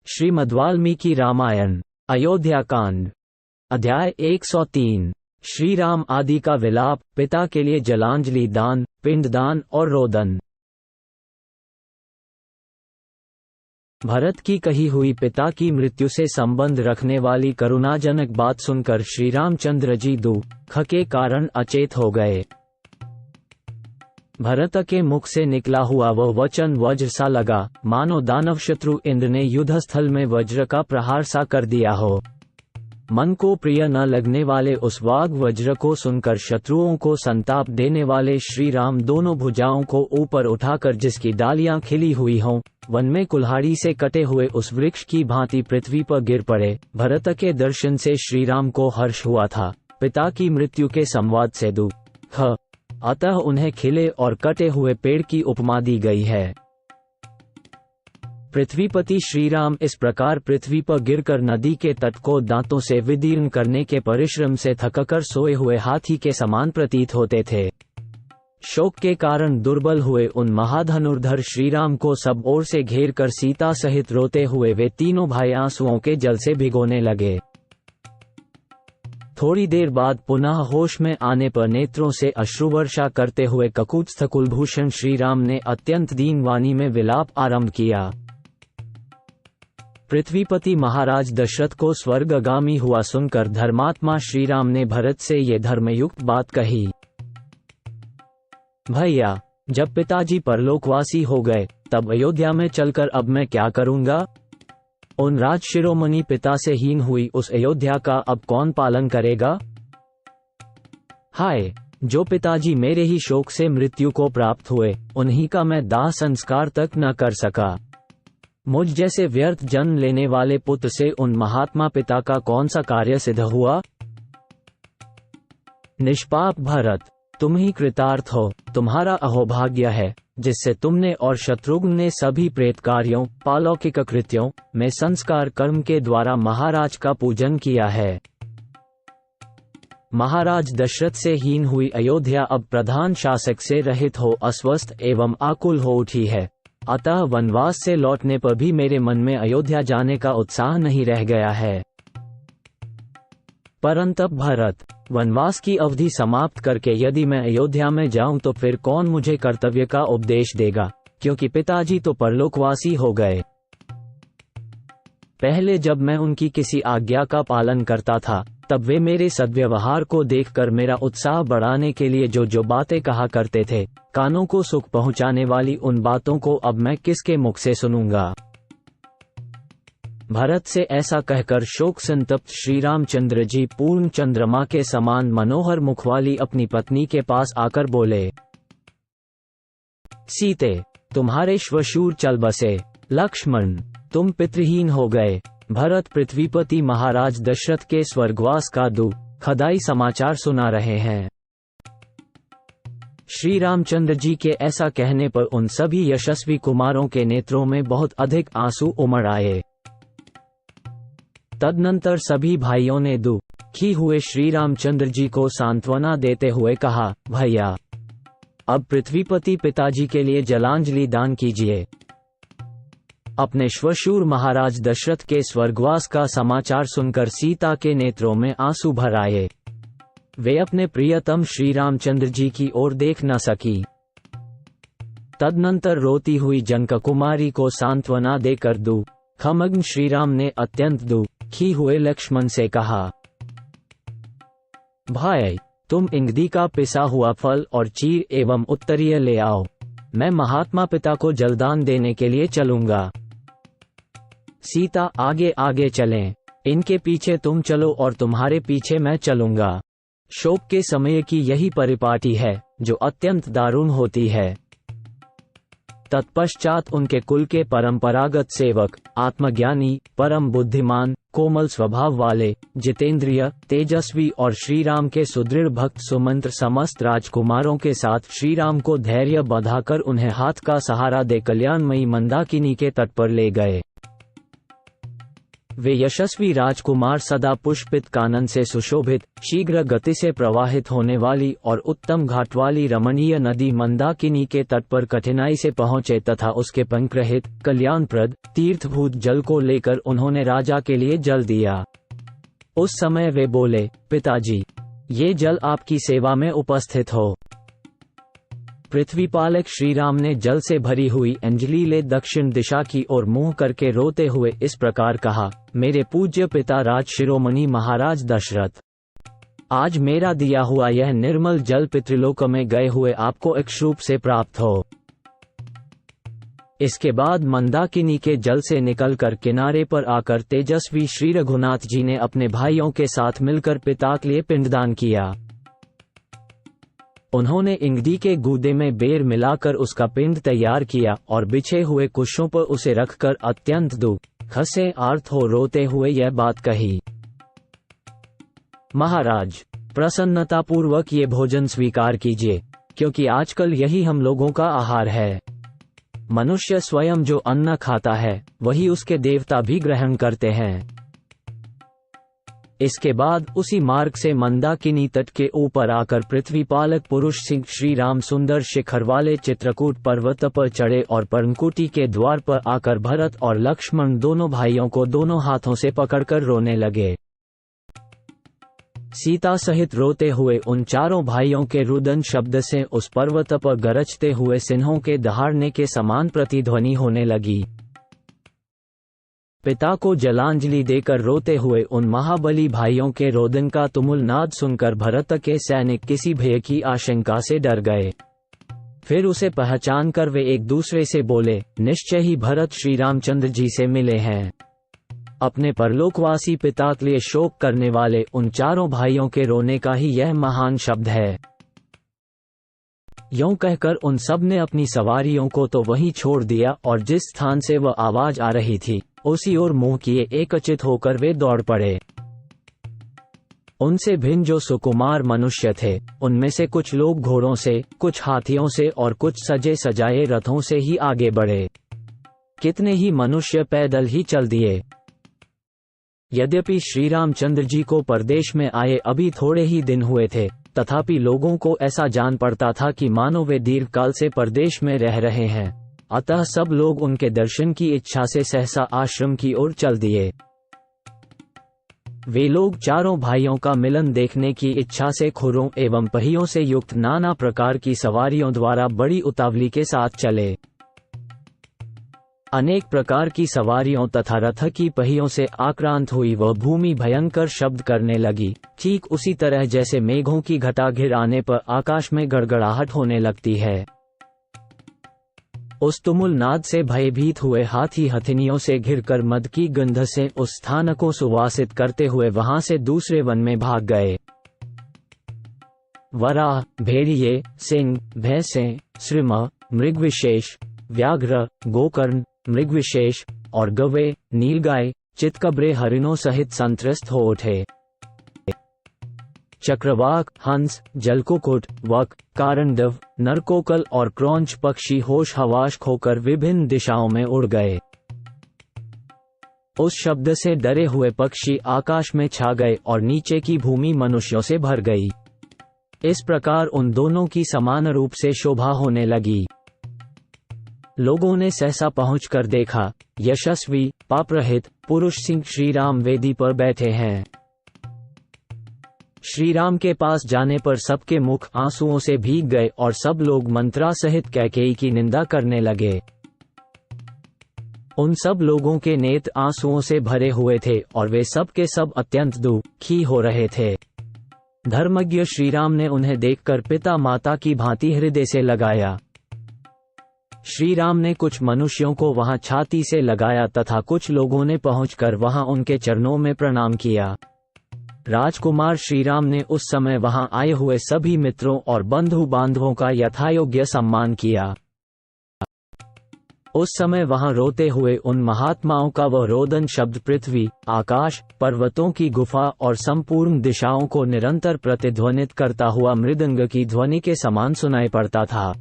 श्रीमद्वाल्मीकि रामायण अयोध्या कांड अध्याय 103। श्री राम आदि का विलाप, पिता के लिए जलांजलि दान, पिंडदान और रोदन। भरत की कही हुई पिता की मृत्यु से संबंध रखने वाली करुणाजनक बात सुनकर श्री रामचंद्र जी दुख के कारण अचेत हो गए। भरत के मुख से निकला हुआ वह वचन वज्र सा लगा, मानो दानव शत्रु इंद्र ने युद्धस्थल में वज्र का प्रहार सा कर दिया हो। मन को प्रिय न लगने वाले उस वाग वज्र को सुनकर शत्रुओं को संताप देने वाले श्री राम दोनों भुजाओं को ऊपर उठाकर जिसकी डालियां खिली हुई हों, वन में कुल्हाड़ी से कटे हुए उस वृक्ष की भांति पृथ्वी पर गिर पड़े। भरत के दर्शन से श्री राम को हर्ष हुआ था, पिता की मृत्यु के संवाद से दुख, अतः उन्हें खिले और कटे हुए पेड़ की उपमा दी गई है। पृथ्वीपति श्रीराम इस प्रकार पृथ्वी पर गिरकर नदी के तट को दांतों से विदीर्ण करने के परिश्रम से थककर सोए हुए हाथी के समान प्रतीत होते थे। शोक के कारण दुर्बल हुए उन महाधनुर्धर श्रीराम को सब ओर से घेर कर सीता सहित रोते हुए वे तीनों भाई आंसुओं के जल से भिगोने लगे। थोड़ी देर बाद पुनः होश में आने पर नेत्रों से अश्रुवर्षा करते हुए ककुत्स्थ कुलभूषण श्रीराम ने अत्यंत दीन वाणी में विलाप आरंभ किया। पृथ्वीपति महाराज दशरथ को स्वर्गगामी हुआ सुनकर धर्मात्मा श्रीराम ने भरत से ये धर्मयुक्त बात कही। भैया, जब पिताजी परलोकवासी हो गए तब अयोध्या में चलकर अब मैं क्या करूंगा? उन राज शिरोमणि पिता से हीन हुई उस अयोध्या का अब कौन पालन करेगा? हाय, जो पिताजी मेरे ही शोक से मृत्यु को प्राप्त हुए, उन्हीं का मैं दाह संस्कार तक न कर सका। मुझ जैसे व्यर्थ जन्म लेने वाले पुत्र से उन महात्मा पिता का कौन सा कार्य सिद्ध हुआ? निष्पाप भरत, तुम ही कृतार्थ हो। तुम्हारा अहोभाग्य है जिससे तुमने और शत्रुघ्न ने सभी प्रेत कार्यों, पालौकिक कृत्यों में संस्कार कर्म के द्वारा महाराज का पूजन किया है। महाराज दशरथ से हीन हुई अयोध्या अब प्रधान शासक से रहित हो अस्वस्थ एवं आकुल हो उठी है। अतः वनवास से लौटने पर भी मेरे मन में अयोध्या जाने का उत्साह नहीं रह गया है। परंतु भरत, वनवास की अवधि समाप्त करके यदि मैं अयोध्या में जाऊं तो फिर कौन मुझे कर्तव्य का उपदेश देगा, क्योंकि पिताजी तो परलोकवासी हो गए। पहले जब मैं उनकी किसी आज्ञा का पालन करता था तब वे मेरे सद्व्यवहार को देखकर मेरा उत्साह बढ़ाने के लिए जो जो बातें कहा करते थे, कानों को सुख पहुंचाने वाली उन बातों को अब मैं किसके मुख से सुनूंगा? भरत से ऐसा कहकर शोक संतप्त श्री रामचंद्र जी पूर्ण चंद्रमा के समान मनोहर मुख वाली अपनी पत्नी के पास आकर बोले, सीते, तुम्हारे श्वशुर चल बसे। लक्ष्मण, तुम पितृहीन हो गए। भरत पृथ्वीपति महाराज दशरथ के स्वर्गवास का दुखदायी समाचार सुना रहे हैं। श्री रामचंद्र जी के ऐसा कहने पर उन सभी यशस्वी कुमारों के नेत्रों में बहुत अधिक आंसू उमड़ आए। तदनंतर सभी भाइयों ने दुखी हुए श्री रामचंद्र जी को सांत्वना देते हुए कहा, भैया, अब पृथ्वीपति पिताजी के लिए जलांजलि दान कीजिए। अपने श्वशुर महाराज दशरथ के स्वर्गवास का समाचार सुनकर सीता के नेत्रों में आंसू भर आए। वे अपने प्रियतम श्री रामचंद्र जी की ओर देख न सकी। तदनंतर रोती हुई जनक कुमारी को सांत्वना देकर दुखमग्न श्रीराम ने अत्यंत दुखी हुए लक्ष्मण से कहा, भाई, तुम इंगदी का पिसा हुआ फल और चीर एवं उत्तरीय ले आओ। मैं महात्मा पिता को जलदान देने के लिए चलूंगा। सीता, आगे आगे चलें। इनके पीछे तुम चलो और तुम्हारे पीछे मैं चलूंगा। शोक के समय की यही परिपाटी है जो अत्यंत दारुण होती है। तत्पश्चात उनके कुल के परंपरागत सेवक, आत्मज्ञानी, परम बुद्धिमान, कोमल स्वभाव वाले, जितेंद्रिय, तेजस्वी और श्रीराम के सुदृढ़ भक्त सुमंत्र समस्त राजकुमारों के साथ श्रीराम को धैर्य बंधाकर उन्हें हाथ का सहारा दे कल्याणमयी मंदाकिनी के तट पर ले गए। वे यशस्वी राजकुमार सदा पुष्पित कानन से सुशोभित, शीघ्र गति से प्रवाहित होने वाली और उत्तम घाट वाली रमणीय नदी मंदाकिनी के तट पर कठिनाई से पहुंचे तथा उसके पंक्रहित, कल्याणप्रद, तीर्थभूत जल को लेकर उन्होंने राजा के लिए जल दिया। उस समय वे बोले, पिताजी, ये जल आपकी सेवा में उपस्थित हो। पृथ्वीपालक श्रीराम ने जल से भरी हुई अंजलि ले दक्षिण दिशा की ओर मुंह करके रोते हुए इस प्रकार कहा, मेरे पूज्य पिता राज शिरोमणि महाराज दशरथ, आज मेरा दिया हुआ यह निर्मल जल पितृलोक में गए हुए आपको इक्ष्रूप से प्राप्त हो। इसके बाद मंदाकिनी के जल से निकलकर किनारे पर आकर तेजस्वी श्री रघुनाथ जी ने अपने भाइयों के साथ मिलकर पिता के लिए पिंडदान किया। उन्होंने इंगदी के गूदे में बेर मिलाकर उसका पिंड तैयार किया और बिछे हुए कुशों पर उसे रखकर अत्यंत दुख से आर्त हो रोते हुए यह बात कही, महाराज, प्रसन्नतापूर्वक ये भोजन स्वीकार कीजिए, क्योंकि आजकल यही हम लोगों का आहार है। मनुष्य स्वयं जो अन्न खाता है वही उसके देवता भी ग्रहण करते हैं। इसके बाद उसी मार्ग से मंदाकिनी तट के ऊपर आकर पृथ्वीपालक पुरुष सिंह श्री राम सुंदर शिखर वाले चित्रकूट पर्वत पर चढ़े और पर्णकुटी के द्वार पर आकर भरत और लक्ष्मण दोनों भाइयों को दोनों हाथों से पकड़कर रोने लगे। सीता सहित रोते हुए उन चारों भाइयों के रुदन शब्द से उस पर्वत पर गरजते हुए सिंहों के दहाड़ने के समान प्रतिध्वनि होने लगी। पिता को जलांजलि देकर रोते हुए उन महाबली भाइयों के रोदन का तुमुल नाद सुनकर भरत के सैनिक किसी भय की आशंका से डर गए। फिर उसे पहचान कर वे एक दूसरे से बोले, निश्चय ही भरत श्री रामचंद्र जी से मिले हैं। अपने परलोकवासी पिता के लिए शोक करने वाले उन चारों भाइयों के रोने का ही यह महान शब्द है। यूं कहकर उन सब ने अपनी सवारियों को तो वहीं छोड़ दिया और जिस स्थान से वह आवाज आ रही थी उसी ओर मुंह किए एकचित होकर वे दौड़ पड़े। उनसे भिन्न जो सुकुमार मनुष्य थे उनमें से कुछ लोग घोड़ों से, कुछ हाथियों से और कुछ सजे सजाए रथों से ही आगे बढ़े। कितने ही मनुष्य पैदल ही चल दिए। यद्यपि श्री रामचंद्र जी को परदेश में आए अभी थोड़े ही दिन हुए थे, तथापि लोगों को ऐसा जान पड़ता था कि मानो वे दीर्घकाल से परदेश में रह रहे हैं। अतः सब लोग उनके दर्शन की इच्छा से सहसा आश्रम की ओर चल दिए। वे लोग चारों भाइयों का मिलन देखने की इच्छा से खुरों एवं पहियों से युक्त नाना प्रकार की सवारियों द्वारा बड़ी उतावली के साथ चले। अनेक प्रकार की सवारियों तथा रथ की पहियों से आक्रांत हुई वह भूमि भयंकर शब्द करने लगी, ठीक उसी तरह जैसे मेघों की घटा घिर आने पर आकाश में गड़गड़ाहट होने लगती है। उस तुमुल नाद से भयभीत हुए हाथी हथिनियों से घिरकर मद की गंध से उस स्थान को सुवासित करते हुए वहां से दूसरे वन में भाग गए। वराह, भेड़िए, सिंह, भैंसें, श्रिम, मृगविशेष, व्याघ्र, गोकर्ण, मृगविशेष और गवे, नीलगाय, चितकबरे हरिणों सहित संत्रस्त हो उठे। चक्रवाक, हंस, जलकुक्कुट, वक, कारंडव, नरकोकल और क्रौंच पक्षी होश हवाश खोकर विभिन्न दिशाओं में उड़ गए। उस शब्द से डरे हुए पक्षी आकाश में छा गए और नीचे की भूमि मनुष्यों से भर गई। इस प्रकार उन दोनों की समान रूप से शोभा होने लगी। लोगों ने सहसा पहुंचकर देखा, यशस्वी पापरहित पुरुष सिंह श्रीराम वेदी पर बैठे हैं। श्रीराम के पास जाने पर सबके मुख आंसुओं से भीग गए और सब लोग मंत्रा सहित कैकेयी की निंदा करने लगे। उन सब लोगों के नेत्र आंसुओं से भरे हुए थे और वे सब के सब अत्यंत दुखी हो रहे थे। धर्मज्ञ श्रीराम ने उन्हें देखकर पिता माता की भांति हृदय से लगाया। श्रीराम ने कुछ मनुष्यों को वहां छाती से लगाया तथा कुछ लोगों ने पहुंचकर वहां उनके चरणों में प्रणाम किया। राजकुमार श्रीराम ने उस समय वहां आए हुए सभी मित्रों और बंधु बांधवों का यथायोग्य सम्मान किया। उस समय वहां रोते हुए उन महात्माओं का वह रोदन शब्द पृथ्वी, आकाश, पर्वतों की गुफा और संपूर्ण दिशाओं को निरंतर प्रतिध्वनित करता हुआ मृदंग की ध्वनि के समान सुनाई पड़ता था।